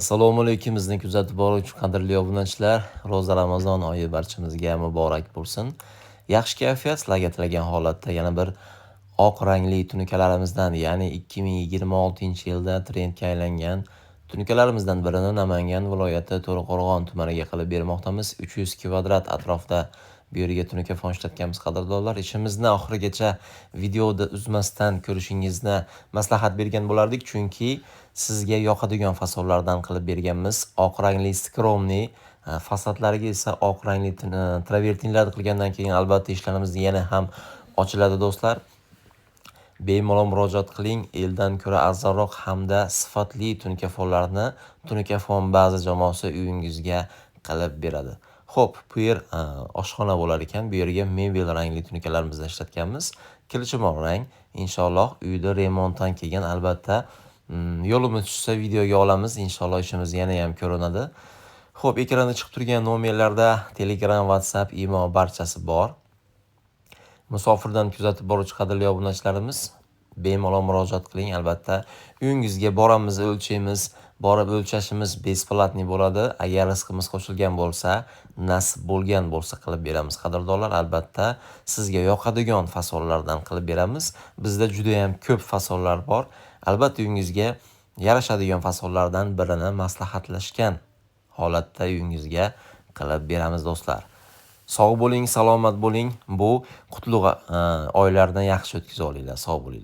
Assalomu alaykum bizni kuzatib boruvchi qadrli obunachilar. Ro'za Ramazon oyi barchamizga muborak bo'lsin. Yaxshi kayfiyat sizlarga tilagan holatda yana bir oq rangli tunukalarımizdan, ya'ni 2026-yilda trendga aylangan tunukalarimizdan birini Namangan viloyati To'raqo'rg'on tumaniga qilib bermoqdamiz. 300 kvadrat atrofda bu yerga tunuka fon ishlatganmiz qadrdonlar. Ishimizni oxirigacha videoda uzmasdan ko'rishingizni maslahat bergan bo'lardik, chunki sizga yoqadigan fasollardan qilib berganmiz. Oq rangli skromniy, fasadlariga esa oq rangli travertinlar qilgandan keyin albatta ishlarimiz yana ham ochiladi do'stlar. Bemalol murojaat qiling. Eldan ko'ra arzonroq hamda sifatli tunuka fonlarni tunuka fon ba'zi jamoasi uyingizga qilib beradi. Xo'p, bu yer oshxona bo'lar ekan. Bu yerga mebel rangli tunukalarimizni ishlatganmiz. Kirchimon rang. Inshaalloh uyda remontdan keyin albatta yo'limiz tushsa videoga olamiz. Inshaalloh ishimiz yana ham ko'rinadi. Xo'p, ekranda chiqib turgan nomerlarda Telegram, WhatsApp, imo barchasi bor. Musofirdan kuzatib boruvchi qadrli obunachilarimiz bemalol murojaat qiling. Albatta uyingizga boramiz, o'lchaymiz, borib o'lchashimiz besplatniy bo'ladi. Agar rizqimiz qo'shilgan bo'lsa, nasib bo'lgan bo'lsa qilib beramiz qadrdonlar. Albatta sizga yoqadigan fasollardan qilib beramiz. Bizda juda ham ko'p fasollar bor. Albatta uyingizga yarashadigan fasollardan birini maslahatlashgan holatda uyingizga qilib beramiz do'stlar. Sog' bo'ling, salomat bo'ling. Bu qutlug' oylardan yaxshi o'tkazib olinglar. Sog' bo'linglar.